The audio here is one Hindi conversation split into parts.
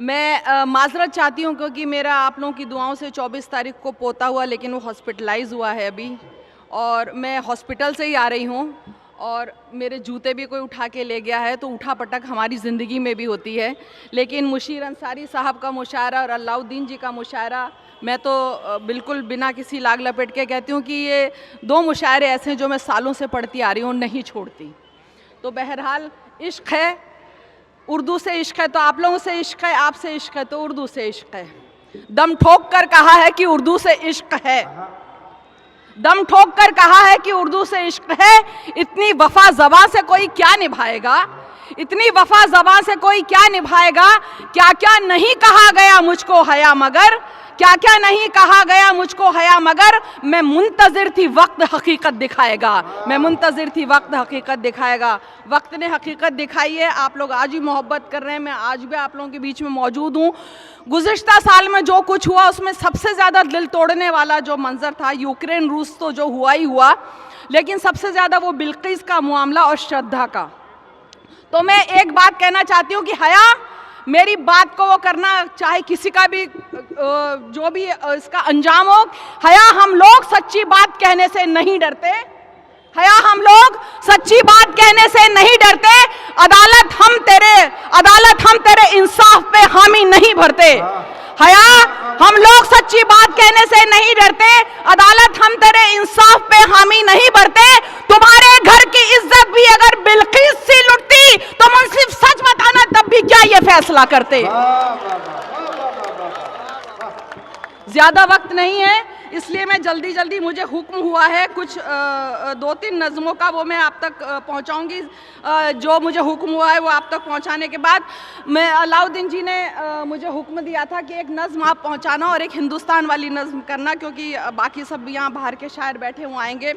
मैं माजरत चाहती हूँ क्योंकि मेरा आप लोगों की दुआओं से 24 तारीख को पोता हुआ, लेकिन वो हॉस्पिटलाइज हुआ है अभी, और मैं हॉस्पिटल से ही आ रही हूँ और मेरे जूते भी कोई उठा के ले गया है। तो उठा पटक हमारी ज़िंदगी में भी होती है, लेकिन मुशीर अंसारी साहब का मुशायरा और अलाउद्दीन जी का मुशायरा मैं तो बिल्कुल बिना किसी लाग लपेट के कहती हूँ कि ये दो मुशायरे ऐसे हैं जो मैं सालों से पढ़ती आ रही हूँ, नहीं छोड़ती। तो बहरहाल इश्क है, उर्दू से इश्क है तो आप लोगों से इश्क है, आपसे इश्क है तो उर्दू से इश्क है। दम ठोक कर कहा है कि उर्दू से इश्क है, दम ठोक कर कहा है कि उर्दू से इश्क है। इतनी वफा ज़बां से कोई क्या निभाएगा, इतनी वफा ज़बां से कोई क्या निभाएगा। क्या क्या नहीं कहा गया मुझको हया मगर, क्या क्या नहीं कहा गया मुझको हया मगर। मैं मुंतज़िर थी वक्त हकीकत दिखाएगा, मैं मुंतज़िर थी वक्त हकीकत दिखाएगा। वक्त ने हकीकत दिखाई है, आप लोग आज भी मोहब्बत कर रहे हैं, मैं आज भी आप लोगों के बीच में मौजूद हूँ। गुज़िश्ता साल में जो कुछ हुआ उसमें सबसे ज़्यादा दिल तोड़ने वाला जो मंज़र था, यूक्रेन रूस तो जो हुआ ही हुआ, लेकिन सबसे ज़्यादा वो बिल्किस का मामला और श्रद्धा का। तो मैं एक बात कहना चाहती हूँ कि हया, मेरी बात को वो करना चाहे किसी का भी जो भी इसका अंजाम हो, हया हम लोग सच्ची बात कहने से नहीं डरते, हया हम लोग सच्ची बात कहने से नहीं डरते। अदालत हम तेरे इंसाफ पे हामी नहीं भरते। हया हम लोग सच्ची बात कहने से नहीं डरते, अदालत हम तेरे इंसाफ पे हामी नहीं भरते। तुम्हारे घर की इज्जत भी अगर बिल्किस सी लुटती तो मुंसिफ सच बताना तब भी क्या ये फैसला करते। ज्यादा वक्त नहीं है इसलिए मैं जल्दी मुझे हुक्म हुआ है कुछ 2-3 नज़मों का, वो मैं आप तक पहुंचाऊंगी। जो मुझे हुक्म हुआ है वो आप तक पहुंचाने के बाद मैं, अलाउद्दीन जी ने मुझे हुक्म दिया था कि एक नज़म आप पहुंचाना और एक हिंदुस्तान वाली नज़म करना, क्योंकि बाकी सब यहाँ बाहर के शायर बैठे हुए आएंगे।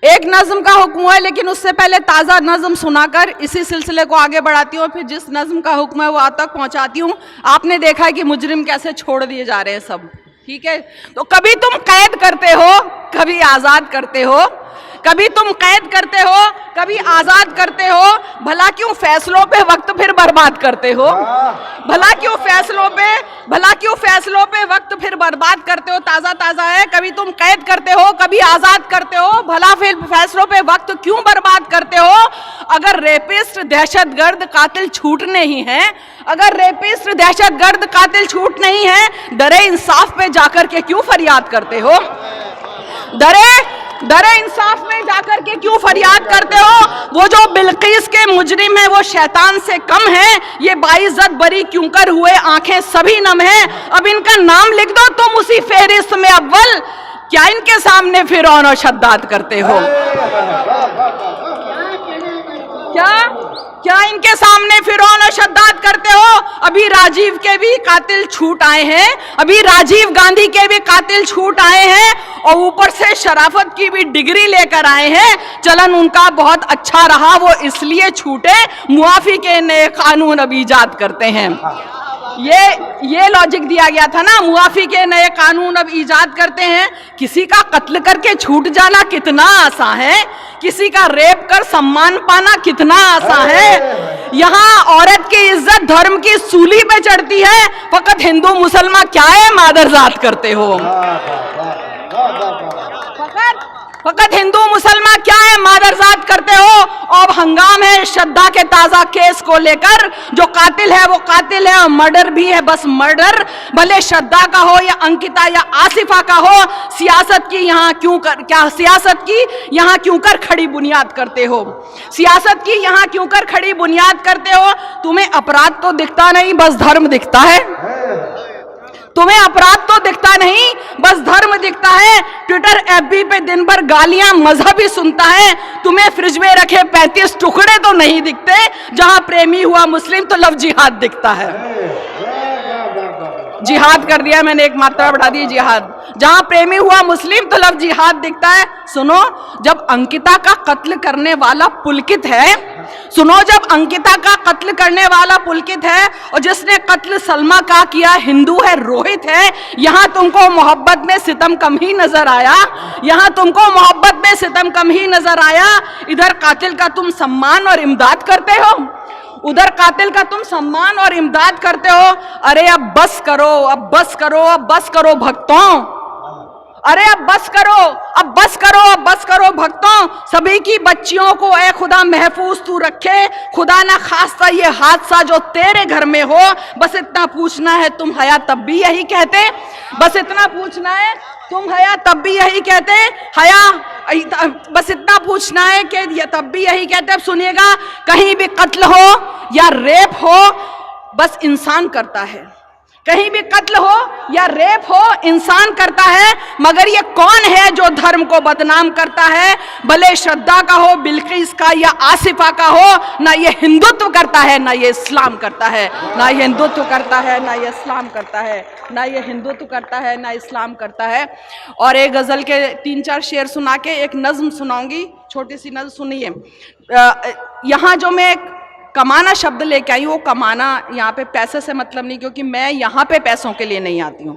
एक नज़म का हुक्म हुआ है, लेकिन उससे पहले ताज़ा नज़म सुनाकर इसी सिलसिले को आगे बढ़ाती हूँ और फिर जिस नज़म का हुक्म है वो आप तक पहुँचाती हूँ। आपने देखा है कि मुजरिम कैसे छोड़ दिए जा रहे हैं सब, ठीक है। तो कभी तुम कैद करते हो, कभी आज़ाद करते हो, कभी तुम कैद करते हो, कभी आज़ाद करते हो। भला क्यों फैसलों पे वक्त फिर बर्बाद करते हो, भला क्यों फैसलों पे वक्त फिर बर्बाद करते हो। ताज़ा है, कभी तुम कैद करते हो, कभी आज़ाद करते हो, भला फिर फैसलों पे वक्त क्यों बर्बाद करते हो। अगर रेपिस्ट दहशतगर्द कातिल छूटने ही हैं, अगर रेपिस्ट दहशतगर्द कातिल छूट नहीं है, दरे इंसाफ पे जाकर के क्यों फरियाद करते हो, दरे इंसाफ में जाकर के क्यों फरियाद करते हो। वो जो बिल्किस के मुजरिम है वो शैतान से कम है, ये बाइज्जत बरी क्यों कर हुए आंखें सभी नम हैं। अब इनका नाम लिख दो तुम उसी फेहरिस्त में अव्वल, क्या इनके सामने फिरौन और शद्दाद करते हो। क्या इनके सामने फिरौन और शद्दाद करते हो। अभी राजीव के भी कातिल छूट आए हैं, अभी राजीव गांधी के भी कातिल छूट आए हैं और ऊपर से शराफत की भी डिग्री लेकर आए हैं। चलन उनका बहुत अच्छा रहा, वो इसलिए छूटे, मुआफी के नए कानून अब ईजाद करते हैं। ये लॉजिक दिया गया था ना, मुआफी के नए कानून अब ईजाद करते हैं। किसी का कत्ल करके छूट जाना कितना आसान है, किसी का रेप कर सम्मान पाना कितना आसान है। यहाँ औरत की इज्जत धर्म की सूली पे चढ़ती है, फकत हिंदू मुसलमान क्या है मादरजात करते हो। फकत हिंदू मुसलमान क्या है मादरजात करते हो। और हंगाम है श्रद्धा के ताजा केस को लेकर, जो कातिल है वो कातिल है और मर्डर भी है बस मर्डर। भले श्रद्धा का हो या अंकिता या आसिफा का हो, सियासत की यहाँ क्यों कर खड़ी बुनियाद करते हो, सियासत की यहाँ क्यों कर खड़ी बुनियाद करते हो। तुम्हें अपराध तो दिखता नहीं बस धर्म दिखता है, तुम्हें अपराध तो दिखता नहीं बस धर्म दिखता है। ट्विटर एफबी पे दिन भर गालियां मजहबी सुनता है, तुम्हें फ्रिज में रखे 35 टुकड़े तो नहीं दिखते। जहां प्रेमी हुआ मुस्लिम तो लव जिहाद दिखता है। जिहाद कर दिया मैंने, एक मात्रा बढ़ा दी जिहाद। जहां प्रेमी हुआ मुस्लिम तो लव जिहाद दिखता है। सुनो, जब अंकिता का कत्ल करने वाला पुलकित है, सुनो जब अंकिता का कत्ल करने वाला पुलकित है और जिसने कत्ल सलमा का किया हिंदू है, रोहित है, यहां तुमको मोहब्बत में सितम कम ही नजर आया, यहां तुमको मोहब्बत में सितम कम ही नजर आया। इधर कातिल का तुम सम्मान और इमदाद करते हो, उधर कातिल का तुम सम्मान और इमदाद करते हो। अरे अब बस करो, अब बस करो, अब बस करो भक्तों, अरे अब बस करो, अब बस करो, अब बस करो भक्तों। सभी की बच्चियों को ए खुदा महफूज तू रखे, खुदा ना खास्ता ये हादसा जो तेरे घर में हो। बस इतना पूछना है तुम हया तब भी यही कहते, बस इतना पूछना है तुम हया तब भी यही कहते, हया बस इतना पूछना है कि ये तब भी यही कहते। अब सुनिएगा, कहीं भी कत्ल हो या रेप हो बस इंसान करता है, कहीं भी कत्ल हो या रेप हो इंसान करता है। मगर ये कौन है जो धर्म को बदनाम करता है? भले श्रद्धा का हो, बिल्किस का या आसिफा का हो, ना ये हिंदुत्व करता है ना ये इस्लाम करता है, ना ये हिंदुत्व करता है ना ये इस्लाम करता है, ना ये हिंदुत्व करता है ना इस्लाम करता है। और एक गज़ल के 3-4 शेर सुना के एक नज्म सुनाऊंगी, छोटी सी नज्म सुनिए। यहाँ जो मैं कमाना शब्द लेके आई, वो कमाना यहाँ पे पैसे से मतलब नहीं, क्योंकि मैं यहाँ पे पैसों के लिए नहीं आती हूँ,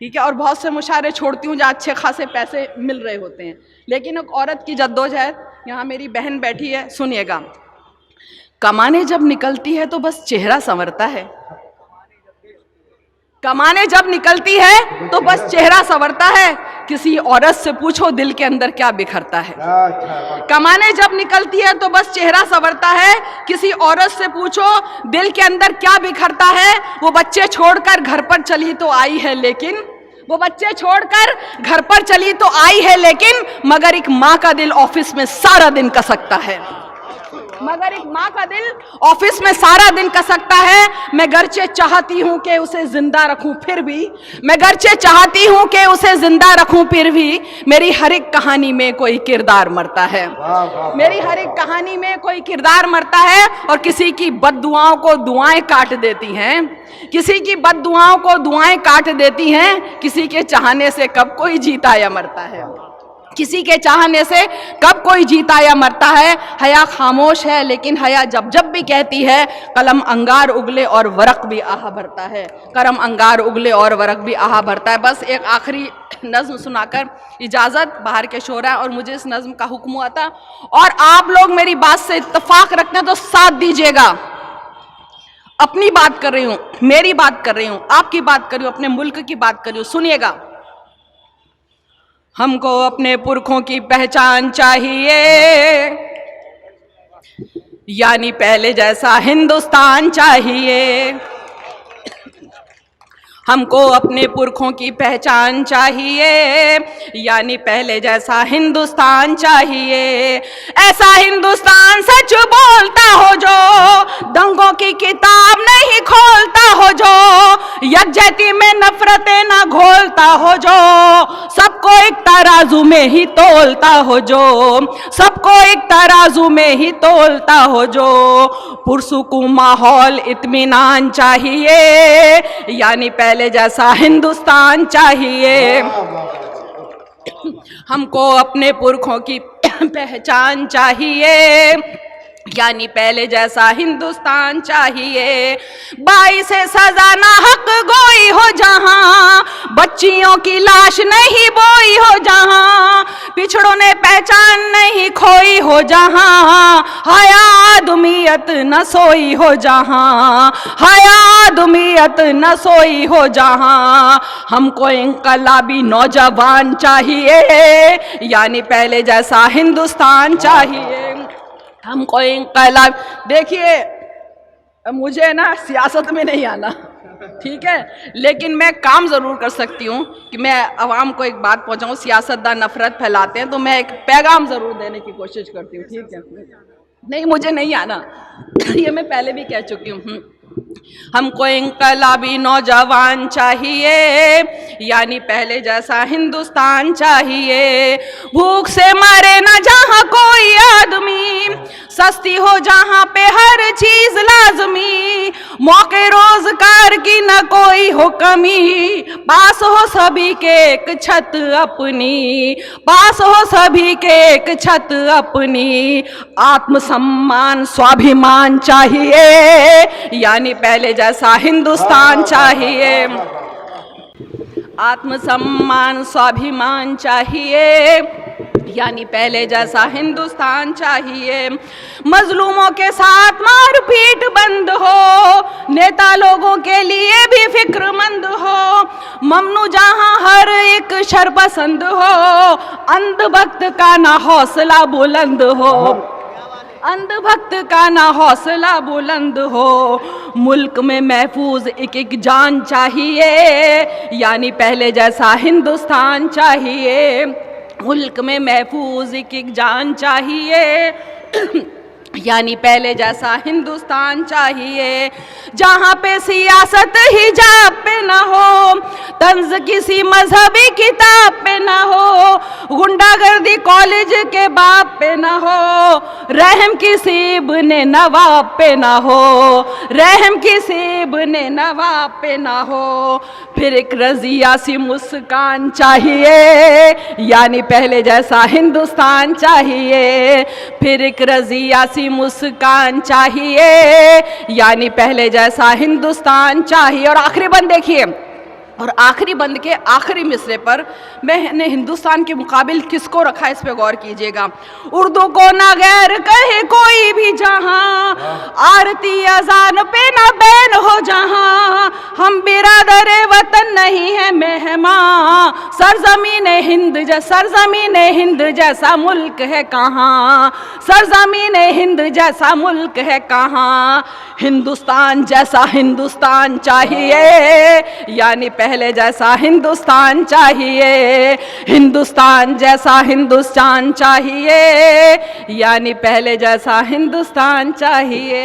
ठीक है। और बहुत से मुशायरे छोड़ती हूँ जहाँ अच्छे खासे पैसे मिल रहे होते हैं, लेकिन एक औरत की जद्दोजहद, यहाँ मेरी बहन बैठी है, सुनिएगा। कमाने जब निकलती है तो बस चेहरा संवरता है, कमाने जब निकलती है तो बस चेहरा संवरता है। किसी औरत से पूछो दिल के अंदर क्या बिखरता है। कमाने जब निकलती है तो बस चेहरा संवरता है, किसी औरत से पूछो दिल के अंदर क्या बिखरता है। वो बच्चे छोड़कर घर पर चली तो आई है, लेकिन वो बच्चे छोड़कर घर पर चली तो आई है, लेकिन मगर एक माँ का दिल ऑफिस में सारा दिन कसकता है, मगर एक माँ का दिल ऑफिस में सारा दिन कसकता है। मैं गरचे चाहती हूँ कि उसे जिंदा रखूं फिर भी, मैं गरचे चाहती हूँ कि उसे जिंदा रखूं फिर भी, मेरी हर एक कहानी में कोई किरदार मरता है, मेरी हर एक कहानी में कोई किरदार मरता है। और किसी की बद्दुआओं को दुआएं काट देती हैं, किसी की बद्दुआओं को दुआएं काट देती हैं। किसी के चाहने से कब कोई जीता या मरता है, किसी के चाहने से कब कोई जीता या मरता है। हया खामोश है लेकिन हया जब जब भी कहती है, कलम अंगार उगले और वरक भी आहा भरता है, कलम अंगार उगले और वरक भी आहा भरता है। बस एक आखिरी नज्म सुनाकर इजाज़त, बाहर के शोर है और मुझे इस नज्म का हुक्म हुआ था, और आप लोग मेरी बात से इत्तेफाक रखते हैं तो साथ दीजिएगा। अपनी बात कर रही हूँ, मेरी बात कर रही हूँ, आपकी बात कर रही हूँ, अपने मुल्क की बात कर रही हूँ। सुनिएगा, हमको अपने पुरखों की पहचान चाहिए, यानी पहले जैसा हिंदुस्तान चाहिए। हमको अपने पुरखों की पहचान चाहिए, यानी पहले जैसा हिंदुस्तान चाहिए। ऐसा हिंदुस्तान सच बोलता हो जो दंगों की किताब नहीं खोलता हो, जो यकजहती में नफरतें ना घोलता हो, जो सबको एक तराजू में ही तोलता हो, जो सबको एक तराजू में ही तोलता हो, जो पुरसुकून माहौल इत्मीनान चाहिए, यानी पहले जैसा हिंदुस्तान चाहिए। हमको अपने पुरखों की पहचान चाहिए, यानी पहले जैसा हिंदुस्तान चाहिए। 22 सजा ना हक गोई हो जहां, बच्चियों की लाश नहीं बोई हो जहां, पिछड़ों ने पहचान नहीं खोई हो जहां, हया आदमियत न सोई हो जहां, हया आदमियत न सोई हो जहां। हमको इंकलाबी नौजवान चाहिए, यानी पहले जैसा हिंदुस्तान चाहिए। हमको इंकलाब, देखिए मुझे ना सियासत में नहीं आना, ठीक है, लेकिन मैं काम ज़रूर कर सकती हूँ कि मैं आवाम को एक बात पहुँचाऊँ। सियासतदान नफरत फैलाते हैं तो मैं एक पैगाम ज़रूर देने की कोशिश करती हूँ, ठीक है। नहीं, मुझे नहीं आना, ये मैं पहले भी कह चुकी हूँ। हमको इंकलाबी नौजवान चाहिए, यानी पहले जैसा हिंदुस्तान चाहिए। भूख से मरे ना जहाँ कोई आदमी, सस्ती हो जहाँ पे हर चीज लाजमी, मौके रोजगार की न कोई हो कमी, पास हो सभी के एक छत अपनी, पास हो सभी के एक छत अपनी। आत्मसम्मान स्वाभिमान चाहिए, यानी पहले जैसा हिंदुस्तान चाहिए। आत्मसम्मान स्वाभिमान चाहिए, यानी पहले जैसा हिंदुस्तान चाहिए। मजलूमों के साथ मारपीट बंद हो, नेता लोगों के लिए भी फिक्रमंद हो, ममनू जहां हर एक शरपसंद हो, अंधभक्त का ना हौसला बुलंद हो, अंधभक्त का ना हौसला बुलंद हो। मुल्क में महफूज एक एक जान चाहिए, यानी पहले जैसा हिंदुस्तान चाहिए। मुल्क में महफूज एक एक जान चाहिए, यानी पहले जैसा हिंदुस्तान चाहिए। जहाँ पे सियासत हिजाब पे ना हो, तंज किसी मजहबी किताब पे ना हो, गुंडागर्दी कॉलेज के बाप पे ना हो, रहम किसी इब्ने नवाब पे ना हो, रहम किसी इब्ने नवाब पे ना हो। फिर एक रजिया सी मुस्कान चाहिए, यानी पहले जैसा हिंदुस्तान चाहिए। फिर एक रजिया सी मुस्कान चाहिए, यानी पहले जैसा हिंदुस्तान चाहिए। और आखिरी बंद देखिए, और आखिरी बंद के आखिरी मिसरे पर मैंने हिंदुस्तान के मुकाबिल किसको रखा, इस पे गौर कीजिएगा। उर्दू को ना गैर कहे कोई भी जहां, आरती अजान पे ना बैन हो जहां, हम बिरादरे वतन नहीं है मेहमान, सरजमीन हिंद जैसा मुल्क है कहाँ, सरजमीन हिंद जैसा मुल्क है कहाँ। हिंदुस्तान जैसा हिंदुस्तान चाहिए, यानी पहले जैसा हिंदुस्तान चाहिए। हिंदुस्तान जैसा हिंदुस्तान चाहिए, यानी पहले जैसा हिंदुस्तान चाहिए।